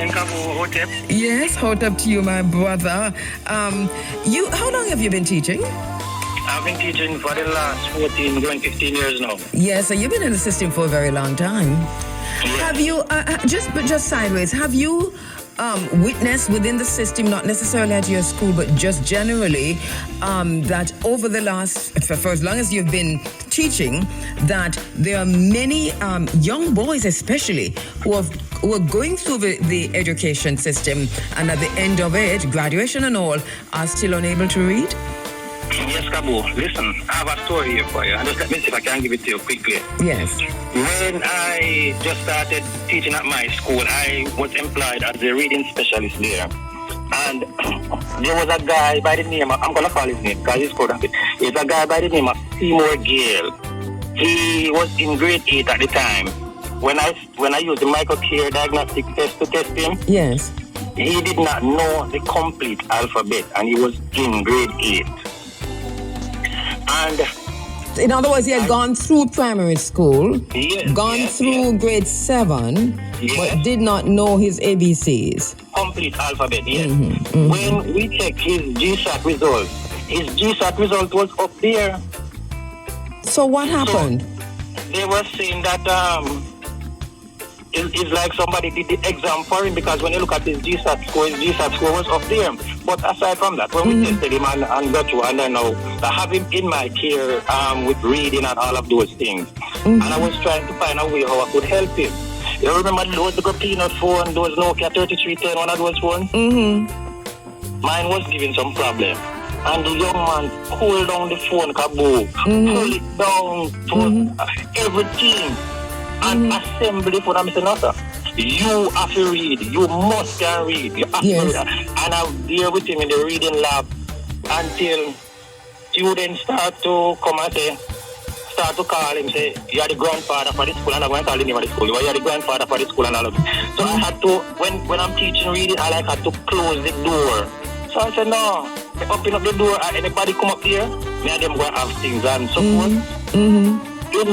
morning, KaBu. Hotep. Yes, hot up to you, my brother. How long have you been teaching? I've been teaching for the last 14, going 15 years now. Yes, so you've been in the system for a very long time. Yes. Have you, just sideways, have you witnessed within the system, not necessarily at your school, but just generally, that over the last, for as long as you've been teaching, that there are many young boys especially who are going through the education system, and at the end of it, graduation and all, are still unable to read? Yes, KaBu. Listen, I have a story here for you. And just let me see if I can give it to you quickly. Yes. When I just started teaching at my school, I was employed as a reading specialist there. And there was a guy by the name of, I'm going to call his name because he's called up it. There's a guy by the name of Seymour Gale. He was in grade 8 at the time. When I used the Maat Kheru diagnostic test to test him, Yes. he did not know the complete alphabet, and he was in grade 8. And In other words, he had gone through primary school, yes, gone through grade 7, Yes. but did not know his ABCs. complete alphabet, yes. When we checked his GSAT result, his GSAT result was up there. So what happened? They were saying that it's like somebody did the exam for him, because when you look at his GSAT score was up there. But aside from that, when we tested him and got through, and I know I have him in my care with reading and all of those things. And I was trying to find a way how I could help him. You remember those little peanut phone, those Nokia 3310, one of those phones? Mine was giving some problem. And the young man pulled down the phone, KaBu, pull it down to everything, and assemble the phone. I'm saying, no, sir, you have to read. You must can read. You have to read. And I'm there with him in the reading lab until students start to come and start to call him, say, you are the grandfather for the school, and I'm going to call him for the school. You are the grandfather for the school and all of it. So I had to, when I'm teaching reading, I had to close the door. So I said, no, open up the door, and anybody come up here, me and them go and have things and so forth. In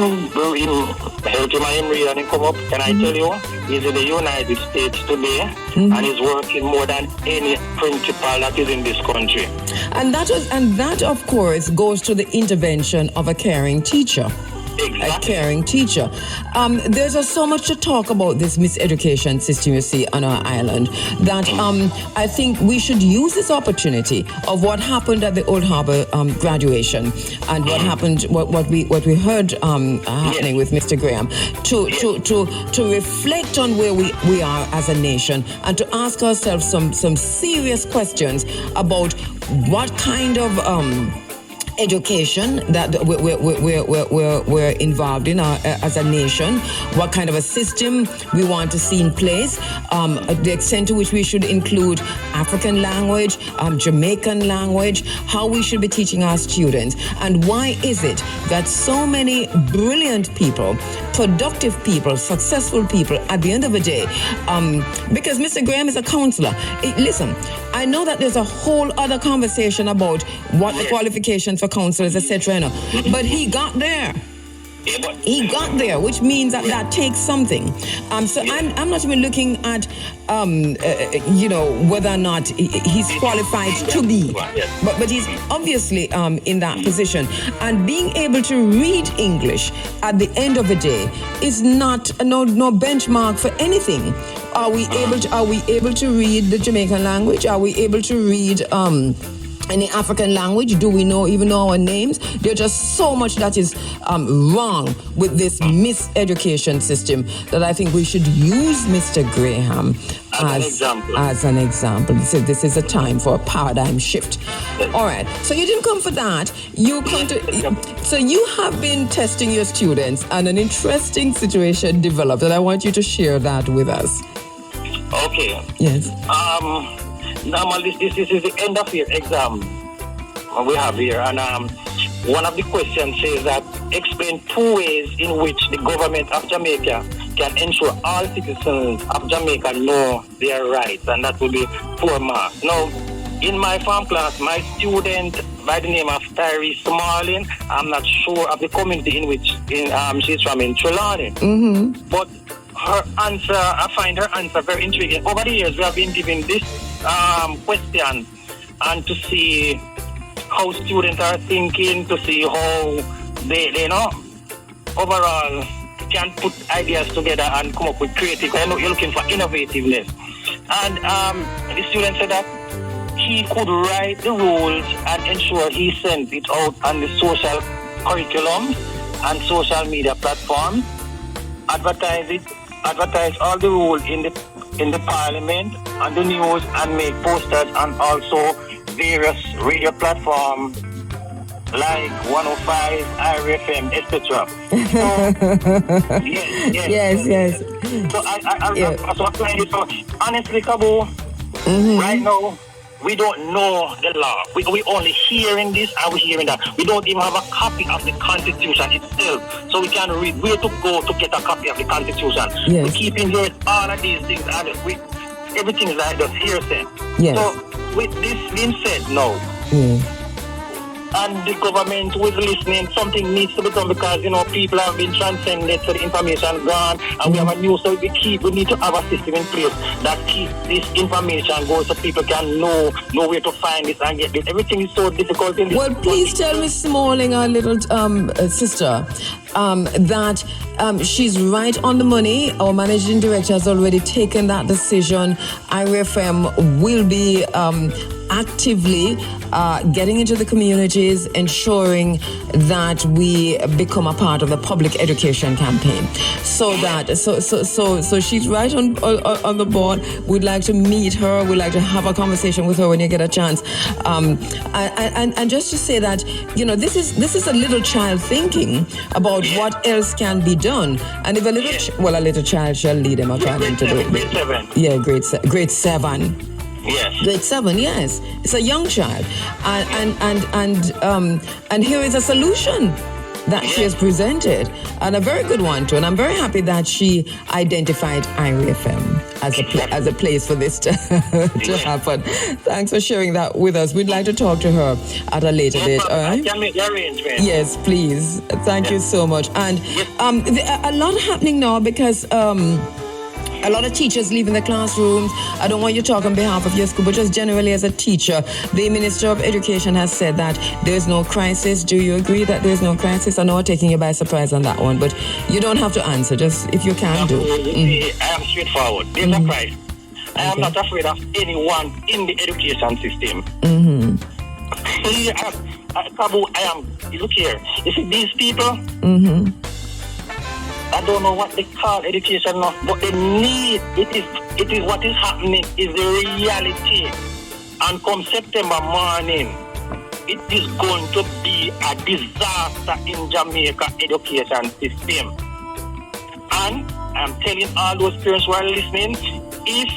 helping him read and come up, can I tell you, he's in the United States today, and he's working more than any principal that is in this country. And that of course goes to the intervention of a caring teacher. Exactly. A caring teacher. There's so much to talk about this miseducation system, you see, on our island, that I think we should use this opportunity of what happened at the Old Harbour graduation, and what happened, what we heard happening with Mr. Graham, to reflect on where we are as a nation, and to ask ourselves some serious questions about what kind of education that we're involved in as a nation, what kind of a system we want to see in place, the extent to which we should include African language, Jamaican language, how we should be teaching our students, and why is it that so many brilliant people, productive people, successful people, at the end of the day, because Mr. Graham is a counselor. Listen, I know that there's a whole other conversation about what the qualifications for counselors, etc. But he got there. He got there, which means that takes something. So I'm not even looking at, whether or not he's qualified to be, but he's obviously in that position. And being able to read English at the end of the day is not no benchmark for anything. Are we able to read the Jamaican language? Are we able to read any African language? Do we even know our names? There's just so much that is wrong with this miseducation system that I think we should use Mr. Graham as an example. This is a time for a paradigm shift. All right. So you didn't come for that. You come to. So you have been testing your students, and an interesting situation developed, and I want you to share that with us. Okay. Yes. Normally, this is the end of year exam we have here, and one of the questions says that explain 2 ways in which the government of Jamaica can ensure all citizens of Jamaica know their rights, and that will be 4 marks. Now, in my farm class, my student by the name of Tyrese Smalling, I'm not sure of the community in which she's from in Trelawney, but her answer, I find her answer very intriguing. Over the years, we have been giving this question and to see how students are thinking, to see how they overall can put ideas together and come up with creative. I know you're looking for innovativeness. And the student said that he could write the rules and ensure he sent it out on the social curriculum and social media platforms, advertise all the rules in the parliament, on the news, and make posters, and also various radio platforms like 105, IRFM, etc. So, yes. So I was applying it. So honestly, KaBu, right now, we don't know the law. We only hearing this and we hearing that. We don't even have a copy of the Constitution itself. So we can read where to go to get a copy of the Constitution. Yes. We keep in hearing all of these things and everything is like just hearsay. Yes. So with this being said now, and the government who is listening, something needs to be done because, people have been transcended, so the information gone, and we have a new, so we need to have a system in place that keeps this information going so people can know where to find this and get this. Everything is so difficult in this. Well, please tell Miss Smalling, our little sister, that she's right on the money. Our managing director has already taken that decision. IRFM will be actively getting into the communities, ensuring that we become a part of the public education campaign. So she's right on the board. We'd like to meet her. We'd like to have a conversation with her when you get a chance. And just to say that, this is a little child thinking about what else can be done. And if a little child shall lead them according to the grade 7. Yeah, grade 7. Yes. Grade 7, yes. It's a young child. And here is a solution that she has presented, and a very good one too. And I'm very happy that she identified IRFM as a place for this to happen. Thanks for sharing that with us. We'd like to talk to her at a later date. All right? I can make the arrangement. Yes, please. Thank you so much. And a lot happening now because a lot of teachers leaving the classrooms. I don't want you to talk on behalf of your school, but just generally as a teacher, the Minister of Education has said that there's no crisis. Do you agree that there's no crisis? I know I'm taking you by surprise on that one, but you don't have to answer, just if you can do. I am straightforward. There's a crisis. I am not afraid of anyone in the education system. KaBu, look here. You see these people? I don't know what they call education now, but they need, it is what is happening is the reality. And come September morning, it is going to be a disaster in Jamaica education system. And I'm telling all those parents who are listening, if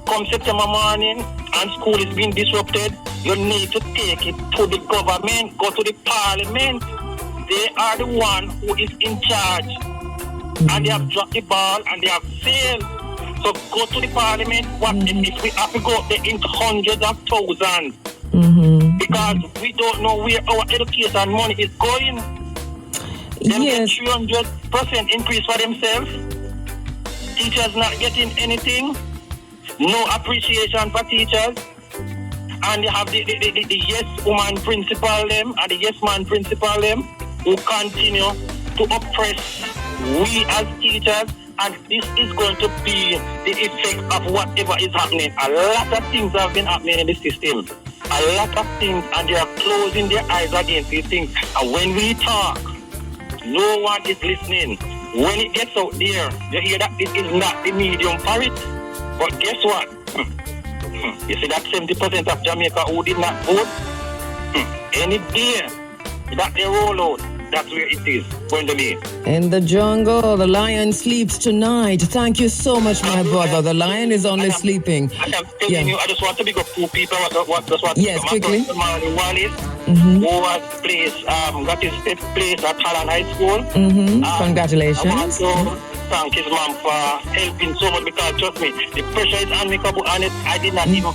come September morning and school is being disrupted, you need to take it to the government, go to the parliament. They are the one who is in charge. And they have dropped the ball and they have failed. So go to the parliament. What if we have to go there into hundreds of thousands? Because we don't know where our education money is going. Them get 300% increase for themselves. Teachers not getting anything. No appreciation for teachers. And they have the yes woman principal them and the yes man principal them who continue to oppress we as teachers, and this is going to be the effect of whatever is happening. A lot of things have been happening in the system. A lot of things, and they are closing their eyes against these things. And when we talk, no one is listening. When it gets out there, you hear that it is not the medium for it. But guess what? You see that 70% of Jamaica who did not vote? Any day that they roll out, that's where it is going to be. In the jungle, the lion sleeps tonight. Thank you so much, my brother. The lion is only sleeping. I am telling you, I just want to big up two people. Yes, quickly. Wallace, who was got his fifth place at Holland High School. Congratulations. thank his mom for helping so much because trust me, the pressure is on me, KaBu, and I did not even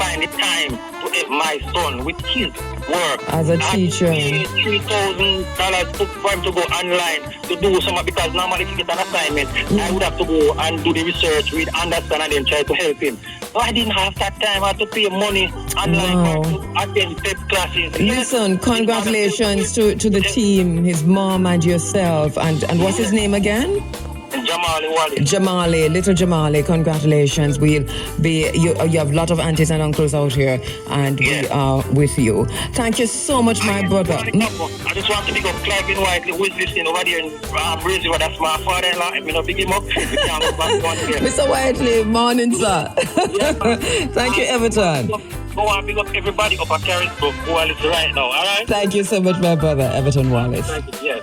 find the time to help my son with his work. As a teacher. $3,000 for him to go online to do something because normally if you get an assignment, I would have to go and do the research, read, understand, and then try to help him. So I didn't have that time. I had to pay money online to attend pep classes. Listen, congratulations to the team, his mom and yourself. And what's his name again? Jamali, little Jamali, congratulations. We'll be, you have a lot of aunties and uncles out here, and we are with you. Thank you so much, my brother. I just want to pick up Clive in Whiteley, who is listening over there in Brazil. That's my father-in-law. Let me not pick him up. Mr. Whiteley, morning, sir. Thank you, Everton. Go on, pick up everybody up at Carrisbrook, Wallace right now, all right? Thank you so much, my brother, Everton Wallace. Thank you, yes.